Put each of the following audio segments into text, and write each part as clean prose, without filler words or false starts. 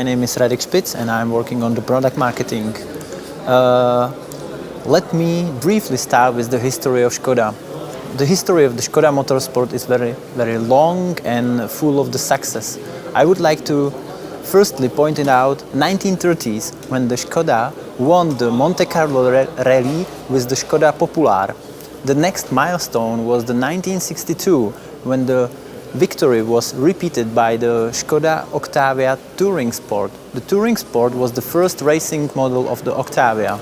my name is Radek Spitz and I'm working on the product marketing. Let me briefly start with the history of Skoda. The history of the Skoda Motorsport is very long and full of the success. I would like to firstly point it out 1930s when the Skoda won the Monte Carlo Rally with the Skoda Popular. The next milestone was the 1962 when the victory was repeated by the Skoda Octavia Touring Sport. The Touring Sport was the first racing model of the Octavia.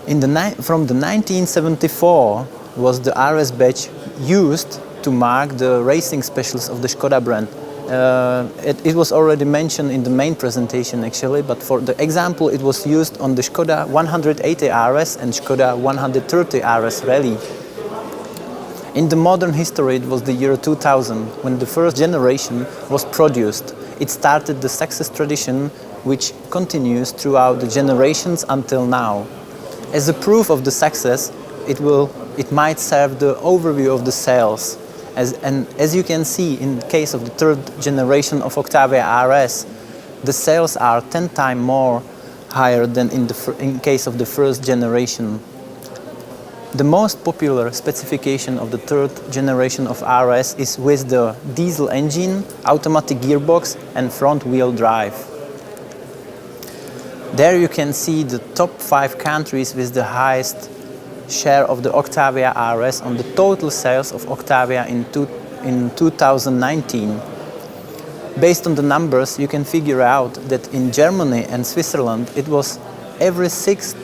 From the 1974 was the RS badge used to mark the racing specials of the Skoda brand. It was already mentioned in the main presentation actually, but for the example it was used on the Skoda 180 RS and Skoda 130 RS Rally. In the modern history it was the year 2000 when the first generation was produced. It started the success tradition which continues throughout the generations until now. As a proof of the success, it might serve the overview of the sales. As you can see, in the case of the third generation of Octavia RS, the sales are 10 times more higher than in case of the first generation. The most popular specification of the third generation of RS is with the diesel engine, automatic gearbox and front-wheel drive. There you can see the top 5 countries with the highest share of the Octavia RS on the total sales of Octavia in 2019. Based on the numbers, you can figure out that in Germany and Switzerland it was every 6th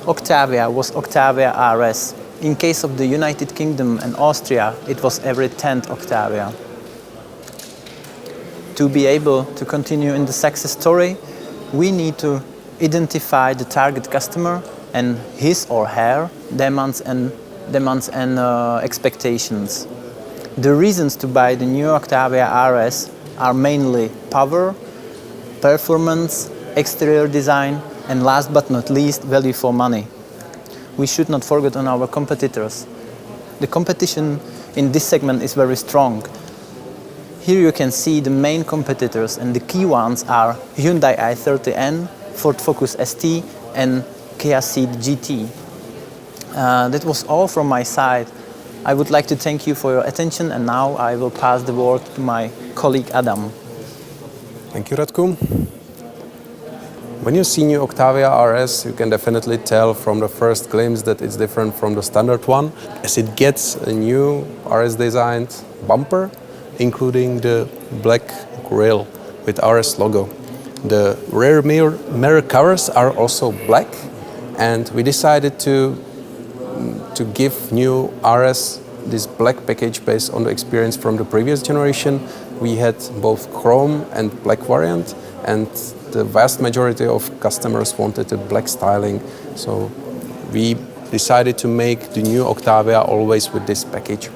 Octavia was Octavia RS. In case of the United Kingdom and Austria, it was every 10th Octavia. To be able to continue in the success story, we need to identify the target customer and his or her demands and expectations. The reasons to buy the new Octavia RS are mainly power, performance, exterior design, and last but not least, value for money. We should not forget on our competitors. The competition in this segment is very strong. Here you can see the main competitors, and the key ones are Hyundai i30N, Ford Focus ST and Kia Ceed GT. That was all from my side. I would like to thank you for your attention, and now I will pass the word to my colleague Adam. Thank you, Radku. When you see new Octavia RS, you can definitely tell from the first glimpse that it's different from the standard one, as it gets a new RS designed bumper, including the black grille with RS logo. The rear mirror covers are also black, and we decided to give new RS this black package based on the experience from the previous generation. We had both chrome and black variant, and the vast majority of customers wanted a black styling, so we decided to make the new Octavia always with this package.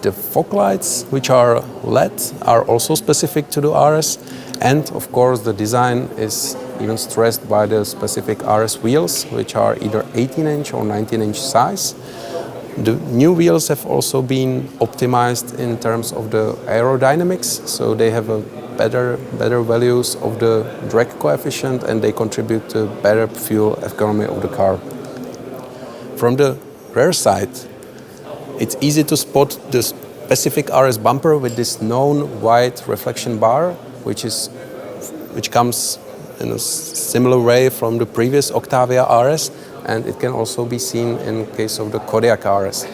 The fog lights, which are LED, are also specific to the RS, and of course the design is even stressed by the specific RS wheels, which are either 18-inch or 19-inch size. The new wheels have also been optimized in terms of the aerodynamics, so they have a better values of the drag coefficient, and they contribute to better fuel economy of the car. From the rear side, it's easy to spot the specific RS bumper with this known white reflection bar, which comes in a similar way from the previous Octavia RS, and it can also be seen in case of the Kodiaq RS.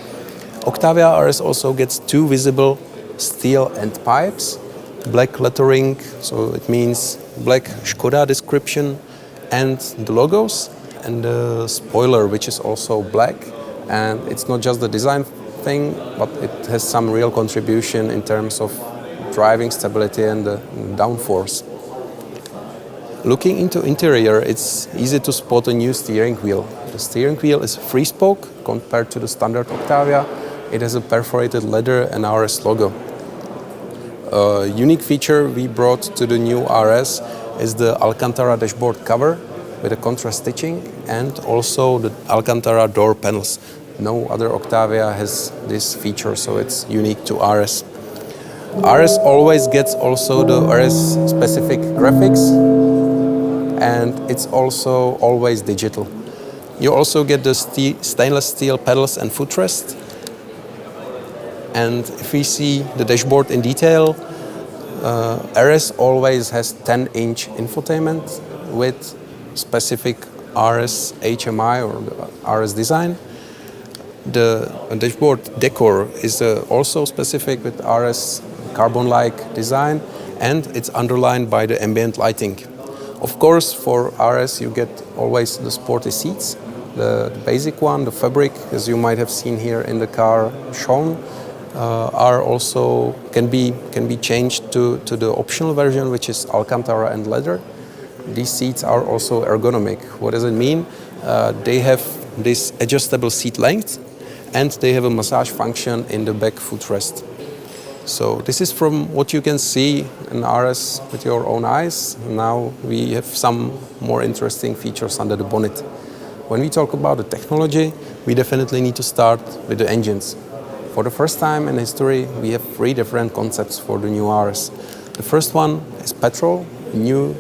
Octavia RS also gets 2 visible steel end pipes, black lettering, so it means black Skoda description and the logos, and the spoiler, which is also black. And it's not just the design thing, but it has some real contribution in terms of driving stability and the downforce. Looking into interior, it's easy to spot a new steering wheel. The steering wheel is 3-spoke compared to the standard Octavia. It has a perforated leather and RS logo. A unique feature we brought to the new RS is the Alcantara dashboard cover with a contrast stitching, and also the Alcantara door panels. No other Octavia has this feature, so it's unique to RS. RS always gets also the RS specific graphics, and it's also always digital. You also get the stainless steel pedals and footrest. And if we see the dashboard in detail, RS always has 10-inch infotainment with specific RS HMI or the RS design. The dashboard decor is also specific with RS carbon-like design, and it's underlined by the ambient lighting. Of course, for RS you get always the sporty seats. The basic one, the fabric, as you might have seen here in the car shown, are also can be changed to the optional version, which is Alcantara and leather. These seats are also ergonomic. What does it mean? They have this adjustable seat length, and they have a massage function in the back footrest. So this is from what you can see in RS with your own eyes. Now we have some more interesting features under the bonnet. When we talk about the technology, we definitely need to start with the engines. For the first time in history, we have 3 different concepts for the new RS. The first one is petrol, new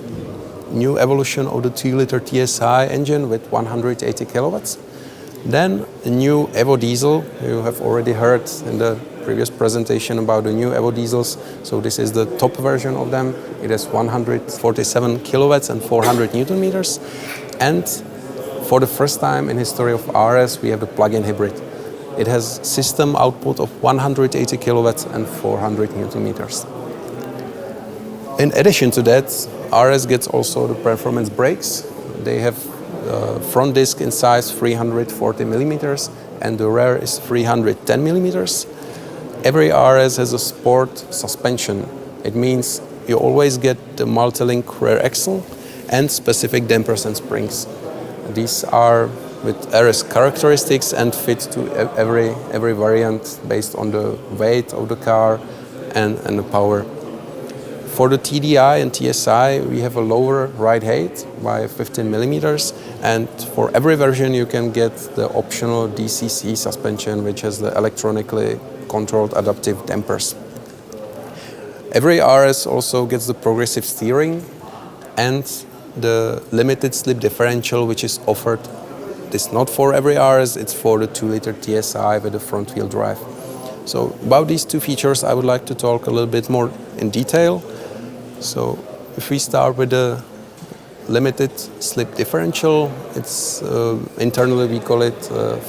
evolution of the 2-liter TSI engine with 180 kilowatts. Then a new Evo diesel. You have already heard in the previous presentation about the new Evo diesels. So this is the top version of them. It has 147 kilowatts and 400 Newton meters. And for the first time in history of RS, we have the plug-in hybrid. It has system output of 180 kilowatts and 400 Newton meters. In addition to that, RS gets also the performance brakes. They have front disc in size 340 millimeters and the rear is 310 millimeters. Every RS has a sport suspension. It means you always get the multi-link rear axle and specific dampers and springs. These are with RS characteristics and fit to every variant based on the weight of the car and the power. For the TDI and TSI, we have a lower ride height by 15 millimeters, and for every version you can get the optional DCC suspension, which has the electronically controlled adaptive dampers. Every RS also gets the progressive steering and the limited slip differential, which is offered. It's not for every RS, it's for the 2-liter TSI with the front-wheel drive. So about these 2 features, I would like to talk a little bit more in detail. So if we start with the limited slip differential, it's internally we call it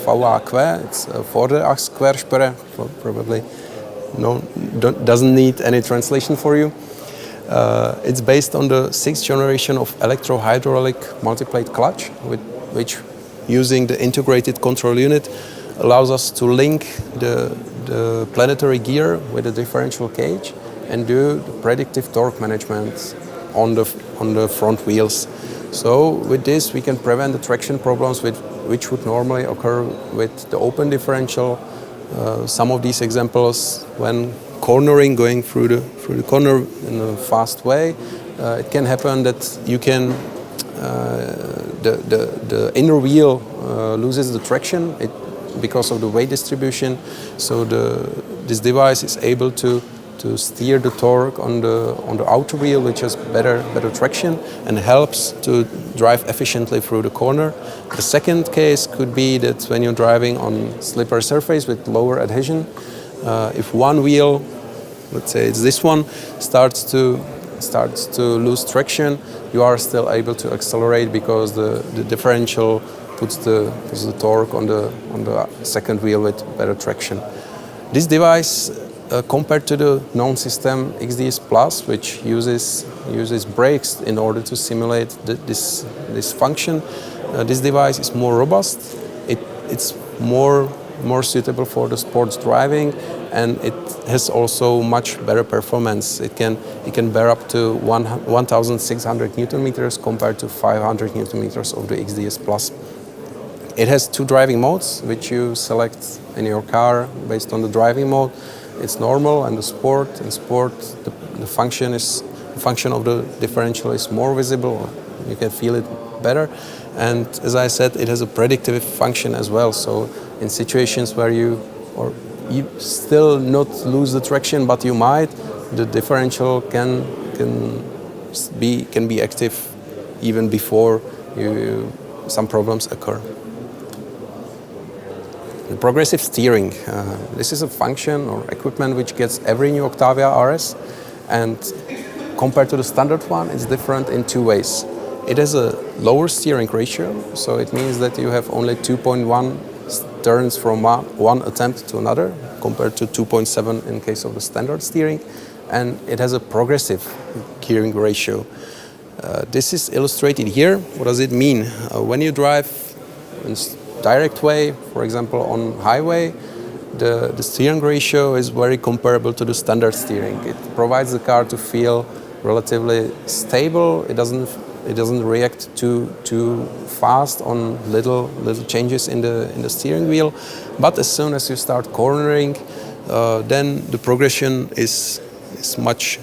VAQ. It's Vorderachsquersperre, probably doesn't need any translation for you. It's based on the 6th generation of electro-hydraulic multi-plate clutch, which using the integrated control unit allows us to link the planetary gear with the differential cage and do the predictive torque management on the front wheels. So with this we can prevent the traction problems which would normally occur with the open differential. Some of these examples, when cornering, going through the corner in a fast way, it can happen that you can the inner wheel loses the traction because of the weight distribution. So this device is able to steer the torque on the outer wheel, which has better traction and helps to drive efficiently through the corner. The second case could be that when you're driving on slippery surface with lower adhesion, if one wheel, let's say it's this one, starts to lose traction, you are still able to accelerate because the differential puts the torque on the second wheel with better traction. This device, compared to the known system XDS Plus, which uses brakes in order to simulate this function, this device is more robust. It's more suitable for the sports driving, and it has also much better performance. It can bear up to 1,600 Newton meters compared to 500 Newton meters of the XDS Plus. It has 2 driving modes, which you select in your car based on the driving mode. It's normal and the sport. In sport, the function of the differential is more visible. You can feel it better. And as I said, it has a predictive function as well. So in situations where you still not lose the traction, but you might. The differential can be active even before some problems occur. The progressive steering. This is a function or equipment which gets every new Octavia RS, and compared to the standard one, it's different in two ways. It has a lower steering ratio, so it means that you have only 2.1 turns from one attempt to another, compared to 2.7 in case of the standard steering, and it has a progressive gearing ratio. This is illustrated here. What does it mean? When you drive in direct way, for example on highway, the steering ratio is very comparable to the standard steering. It provides the car to feel relatively stable. It doesn't react too fast on little changes in the steering wheel. But as soon as you start cornering, then the progression is much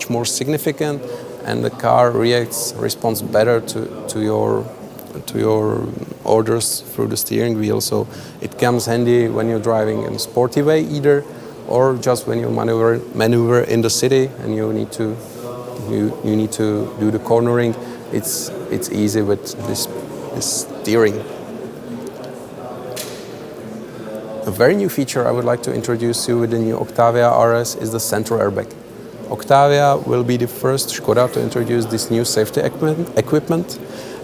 more significant, and the car responds better to your orders through the steering wheel. So it comes handy when you're driving in a sporty way either, or just when you maneuver in the city and you need to do the cornering. It's easy with this steering. A very new feature I would like to introduce you with the new Octavia RS is the central airbag. Octavia will be the first Skoda to introduce this new safety equipment.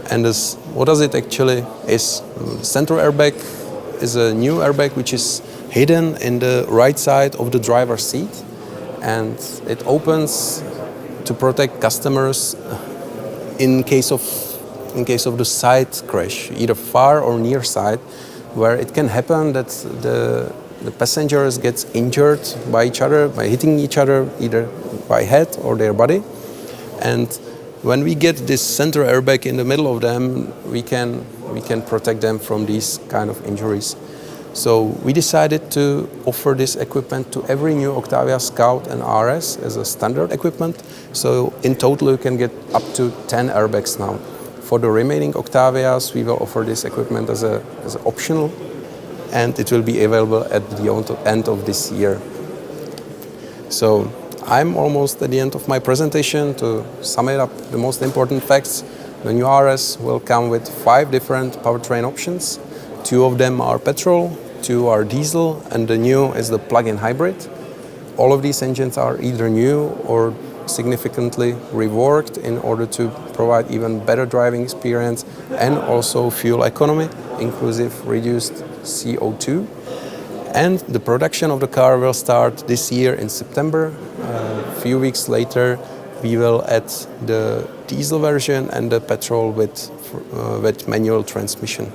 And what does it actually is? Central airbag is a new airbag which is hidden in the right side of the driver's seat, and it opens to protect customers in case of the side crash, either far or near side, where it can happen that the passengers get injured by each other, by hitting each other, either by head or their body. And when we get this center airbag in the middle of them, we can protect them from these kind of injuries. So we decided to offer this equipment to every new Octavia Scout and RS as a standard equipment. So in total you can get up to 10 airbags now. For the remaining Octavias, we will offer this equipment as an optional, and it will be available at the end of this year. So I'm almost at the end of my presentation. To sum it up, the most important facts: the new RS will come with 5 different powertrain options. 2 of them are petrol, 2 are diesel, and the new is the plug-in hybrid. All of these engines are either new or significantly reworked in order to provide even better driving experience and also fuel economy, inclusive reduced CO2. And the production of the car will start this year in September. A few weeks later, we will add the diesel version and the petrol with manual transmission.